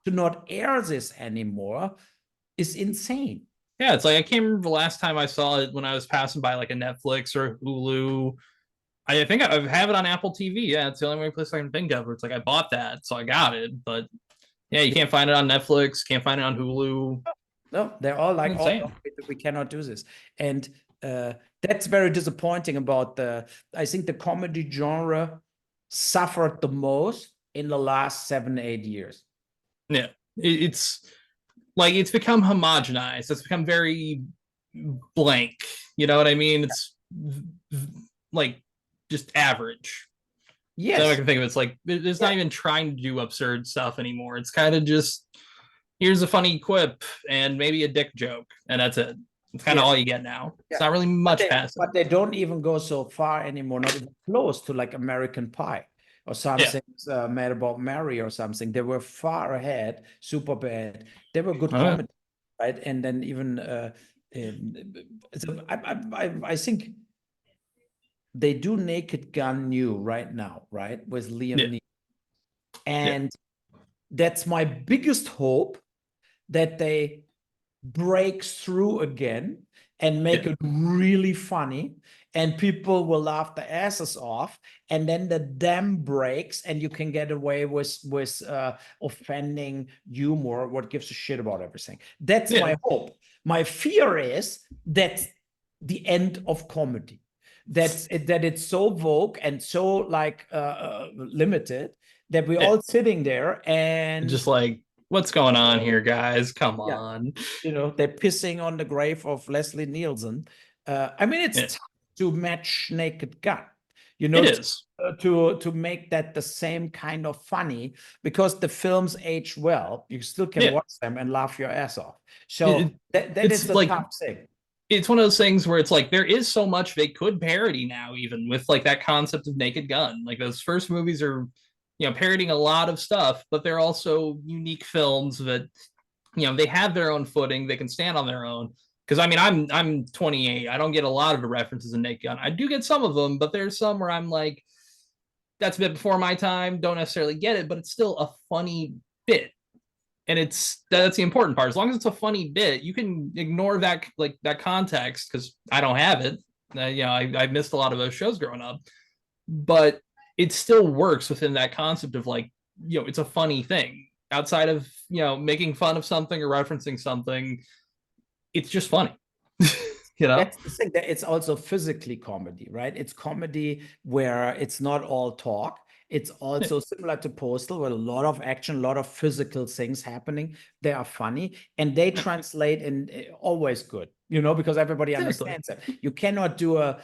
to not air this anymore is insane. Yeah, it's like I can't remember the last time I saw it when I was passing by like a Netflix or a Hulu. I think I have it on Apple TV. Yeah, it's the only place I can think of where it's like I bought that, so I got it. But yeah, you can't find it on Netflix, can't find it on Hulu. No, they're all like, oh, Insane. no, we cannot do this. And that's very disappointing about I think the comedy genre suffered the most in the last 7, 8 years. Yeah, it's like it's become homogenized. It's become very blank. You know what I mean? It's like just average. So I Yes, can think of it's like it's not even trying to do absurd stuff anymore. It's kind of just here's a funny quip and maybe a dick joke, and that's it. It's kind of Yeah. all you get now. Yeah. It's not really much past it. but they don't even go so far anymore, not even close to like American Pie or something, Mad About Mary or something. They were far ahead, super bad. They were good Oh, yeah. comedy, right? And then even I think they do Naked Gun new right now, right? With Liam Yeah. Neeson. And that's my biggest hope, that they break through again and make it really funny, and people will laugh their asses off, and then the dam breaks and you can get away with offending humor. What gives a shit about everything? That's Yeah. my hope. My fear is that the end of comedy, that it's so vogue and so like limited, that we're all sitting there and Just like what's going on here, guys? Come yeah, on. they're pissing on the grave of Leslie Nielsen. I mean, it's tough to match Naked Gun, It is. to make that the same kind of funny, because the films age well. You still can watch them and laugh your ass off. So that it's is the like tough thing. it's one of those things where it's like there is so much they could parody now, even with like that concept of Naked Gun. Like those first movies are, parodying a lot of stuff, but they're also unique films that, they have their own footing. They can stand on their own. Because I mean, I'm 28. I don't get a lot of the references in Naked Gun. I do get some of them, but there's some where I'm like, that's a bit before my time. Don't necessarily get it, but it's still a funny bit. And that's the important part. As long as it's a funny bit, you can ignore that context, because I don't have it. I missed a lot of those shows growing up, but it still works within that concept of like, it's a funny thing outside of making fun of something or referencing something. It's just funny. That's the thing, that it's also physically comedy, right? It's comedy where it's not all talk. It's also similar to Postal, with a lot of action, a lot of physical things happening. They are funny and they translate in always good, because everybody understands it. You cannot do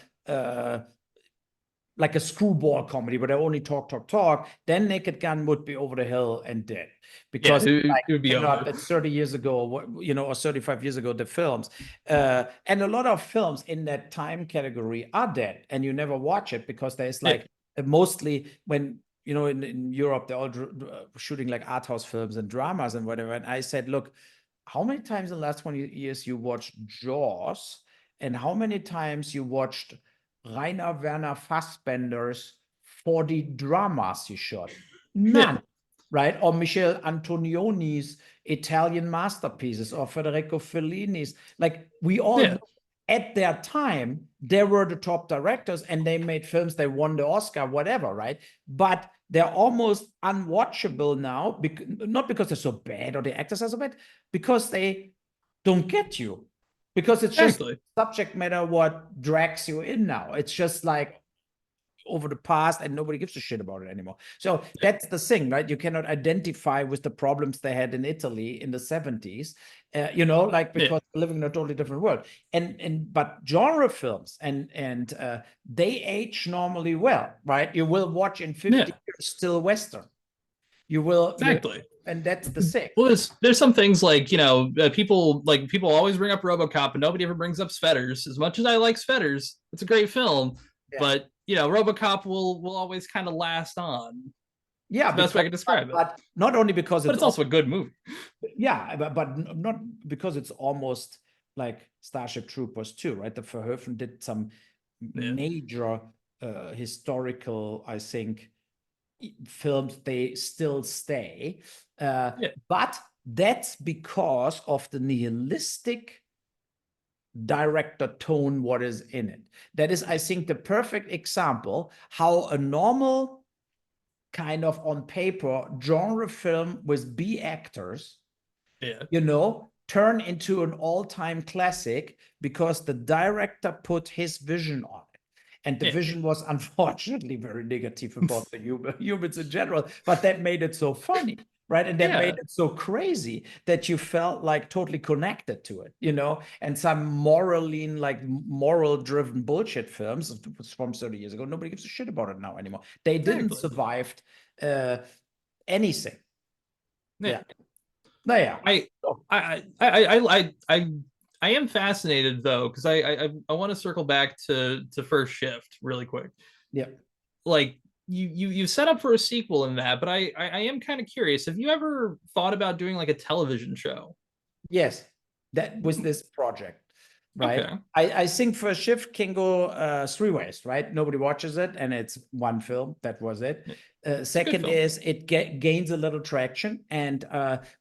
like a screwball comedy where they only talk. Then Naked Gun would be over the hill and dead, because it would be over. that's 30 years ago, or 35 years ago, the films. And a lot of films in that time category are dead, and you never watch it because there's like mostly when in Europe they're all shooting like art house films and dramas and whatever. And I said, look, how many times in the last 20 years you watched Jaws, and how many times you watched Rainer Werner Fassbender's 40 dramas he shot? None, right? Or Michel Antonioni's Italian masterpieces, or Federico Fellini's. Like, we all know, at their time, they were the top directors and they made films, they won the Oscar, whatever, right? But they're almost unwatchable now, not because they're so bad or the actors are so bad, because they don't get you. Because it's just subject matter what drags you in now. It's just like over the past, and nobody gives a shit about it anymore. So that's the thing, right? You cannot identify with the problems they had in Italy in the 70s, because we're living in a totally different world. But genre films and they age normally well, right? You will watch in 50 years still Western. You will and that's the thing. Well, there's some things like people always bring up RoboCop, and nobody ever brings up Svetters. As much as I like Svetters, it's a great film, but RoboCop will always kind of last on. Yeah, that's the best way I can describe it. But not only because it's also a good movie. Yeah, but not because it's almost like Starship Troopers 2, right? The Verhoeven did some major historical, I think, films, they still stay. Yeah. But that's because of the nihilistic director tone what is in it. That is, I think, the perfect example how a normal kind of on paper genre film with B actors, Yeah. turn into an all-time classic because the director put his vision on it. And the Yeah. vision was unfortunately very negative about the humans in general, but that made it so funny, right? And that Yeah. made it so crazy that you felt like totally connected to it, And some moral-driven bullshit films from 30 years ago, nobody gives a shit about it now anymore. They didn't Exactly. survive anything. Yeah. Naja. I am fascinated though, because I want to circle back to First Shift really quick. Yeah. Like you set up for a sequel in that, but I am kind of curious. Have you ever thought about doing like a television show? Yes, that was this project, right? Okay. I think First Shift can go three ways, right? Nobody watches it, and it's one film. That was it. It's a good Second film. is it gains a little traction, and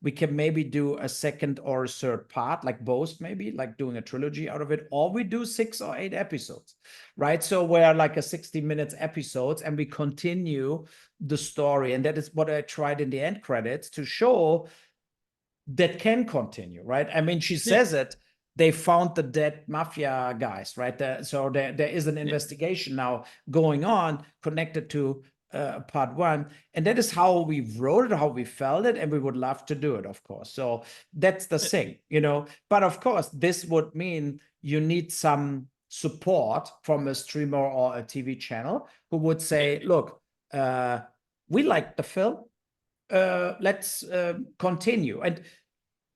we can maybe do a second or a third part, like both, maybe like doing a trilogy out of it, or we do 6 or 8 episodes, right? So we're like a 60 minutes episodes, and we continue the story, and that is what I tried in the end credits to show that can continue, right? I mean, she Yeah. says it. They found the dead mafia guys, right? So there is an Yeah. investigation now going on connected to part one, and that is how we wrote it, how we felt it, and we would love to do it, of course. So that's the thing, But of course, this would mean you need some support from a streamer or a TV channel who would say, "Look, we like the film, let's continue." And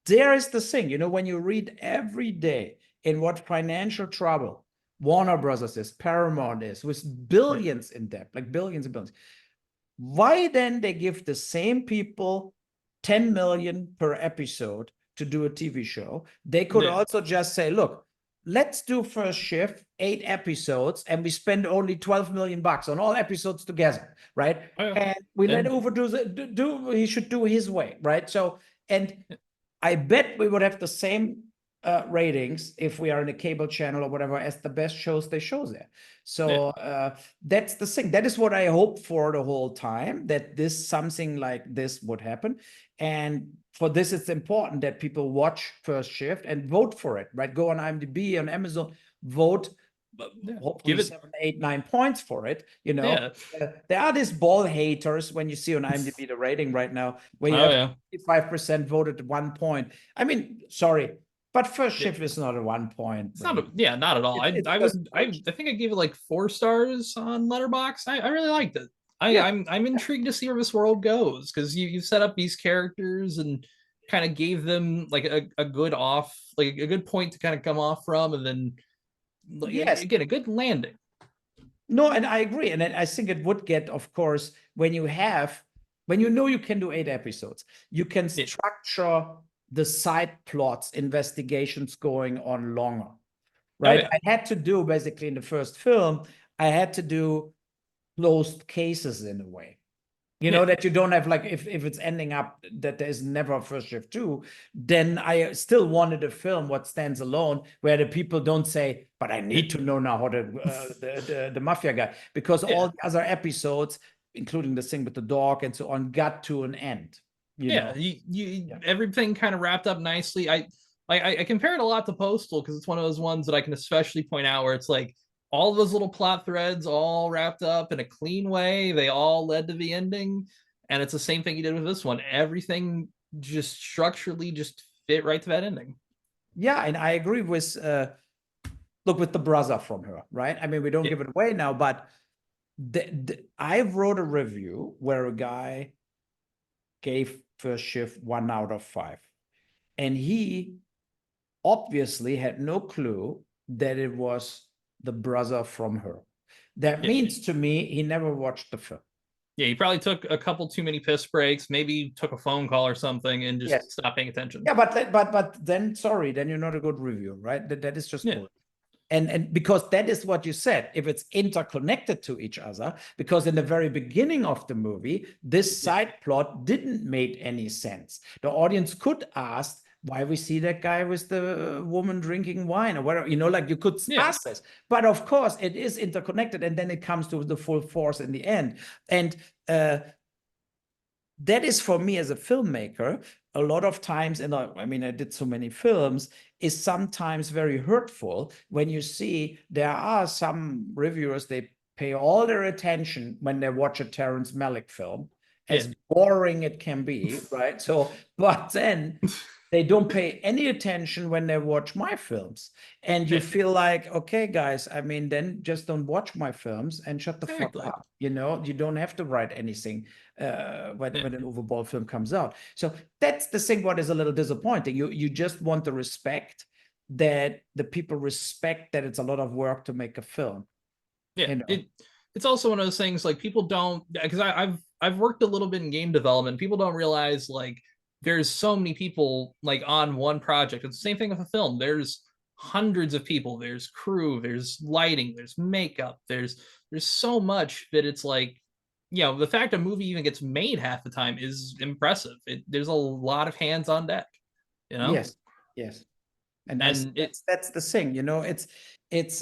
there is the thing, when you read every day in what financial trouble Warner Brothers is, Paramount is, with billions in debt, like billions and billions, why then they give the same people 10 million per episode to do a TV show? They could Yeah. also just say, look, let's do First Shift, 8 episodes, and we spend only 12 million bucks on all episodes together, right? Oh, yeah. And we let And Uwe he should do his way, right? So, and I bet we would have the same ratings if we are in a cable channel or whatever as the best shows they show there. So that's the thing. That is what I hope for the whole time, that something like this would happen. And for this, it's important that people watch First Shift and vote for it, right? Go on IMDb, on Amazon, vote. Hopefully give it. 7, 8, 9 points for it. Yeah. There are these ball haters when you see on IMDb the rating right now, where you Oh have yeah. 5% voted at 1 point. I mean, sorry, but First Yeah. Shift is not a 1 point. It's not. Not at all. It's I just I think I gave it like 4 stars on Letterboxd. I really liked it. Yeah. I'm intrigued to see where this world goes, because you set up these characters and kind of gave them like a good off, like a good point to kind of come off from, and then Yes. again a good landing. No, and I agree. And I think it would get, of course, when you know you can do 8 episodes, you can Yeah. structure the side plots, investigations going on longer, Oh, right? yeah. I had to do basically in the first film, I had to do closed cases in a way. Yeah. That you don't have, like, if it's ending up that there's never a First Shift 2, then I still wanted a film what stands alone, where the people don't say, but I need to know now how the mafia guy, because Yeah. all the other episodes, including the thing with the dog and so on, got to an end. Yeah, everything kind of wrapped up nicely. I compare it a lot to Postal, because it's one of those ones that I can especially point out where it's like all those little plot threads all wrapped up in a clean way. They all led to the ending, and it's the same thing you did with this one. Everything just structurally just fit right to that ending. Yeah, and I agree with look, with the brother from her, right? I mean, we don't give it away now, but I wrote a review where a guy gave First Shift 1 out of 5, and he obviously had no clue that it was the brother from her. That means to me he never watched the film. Yeah, he probably took a couple too many piss breaks, maybe took a phone call or something, and just stopped paying attention. Yeah, but then sorry, then you're not a good reviewer, right? That is just bullshit. And because that is what you said, if it's interconnected to each other, because in the very beginning of the movie, this side plot didn't make any sense. The audience could ask why we see that guy with the woman drinking wine or whatever, like you could ask this. But of course, it is interconnected, and then it comes to the full force in the end. And that is, for me as a filmmaker, a lot of times, and I did so many films, is sometimes very hurtful when you see there are some reviewers, they pay all their attention when they watch a Terrence Malick film, as boring it can be, right? So, but then they don't pay any attention when they watch my films. And you feel like, okay, guys, then just don't watch my films and shut the fuck up. You don't have to write anything when an overball film comes out. So that's the thing what is a little disappointing. You just want the respect that the people respect that it's a lot of work to make a film. Yeah, it's also one of those things, like, people don't, because I've worked a little bit in game development. People don't realize, like, there's so many people, like, on one project. It's the same thing with a film. There's hundreds of people. There's crew. There's lighting. There's makeup. There's so much that it's like, the fact a movie even gets made half the time is impressive. There's a lot of hands on deck. Yes, and that's the thing. It's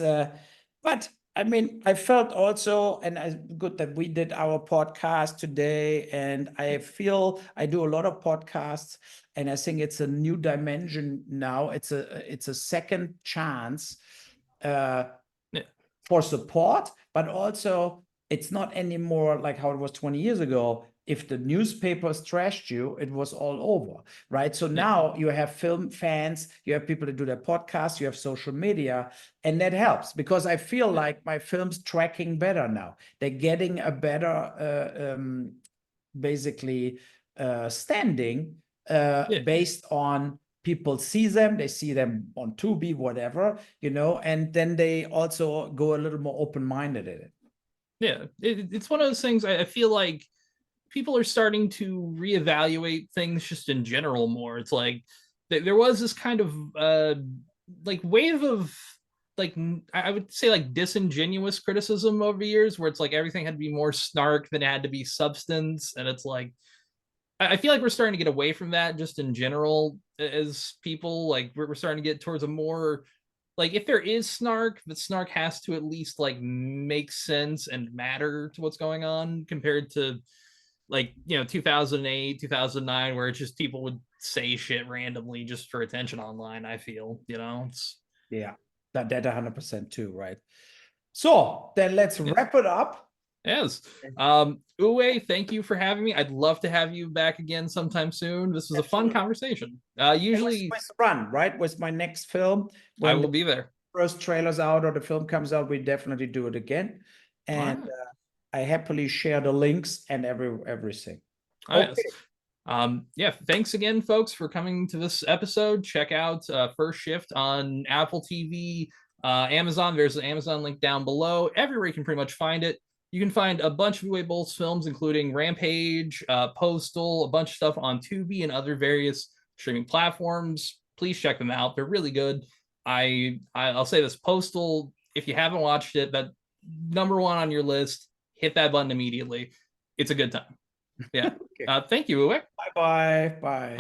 but I felt also, and good that we did our podcast today, and I feel I do a lot of podcasts, and I think it's a new dimension now. It's a second chance for support, but also it's not anymore like how it was 20 years ago. If the newspapers trashed you, it was all over, right? So now you have film fans, you have people that do their podcasts, you have social media, and that helps, because I feel like my film's tracking better now. They're getting a better, basically, standing based on people see them, they see them on Tubi, whatever, and then they also go a little more open-minded in it. Yeah, it's one of those things. I feel like people are starting to reevaluate things just in general more. It's like there was this kind of like wave of, like, I would say, like, disingenuous criticism over years, where it's like everything had to be more snark than it had to be substance. And it's like, I feel like we're starting to get away from that just in general as people. Like, we're starting to get towards a more, like, if there is snark, the snark has to at least, like, make sense and matter to what's going on, compared to, like, 2008, 2009, where it's just people would say shit randomly just for attention online. I feel, it's that 100% too, right? So then let's wrap it up. Yes. Uwe, thank you for having me. I'd love to have you back again sometime soon. This was a fun conversation. Usually with Run, right? With my next film, I will be there. First trailer's out or the film comes out, we definitely do it again. And I happily share the links and everything. Okay. Thanks again, folks, for coming to this episode. Check out First Shift on Apple TV, Amazon. There's an Amazon link down below. Everywhere you can pretty much find it. You can find a bunch of Uwe Boll's films, including Rampage, Postal, a bunch of stuff on Tubi and other various streaming platforms. Please check them out. They're really good. I'll say this: Postal, if you haven't watched it, that #1 on your list, hit that button immediately. It's a good time. Yeah. Okay. Thank you, Uwe. Bye-bye. Bye.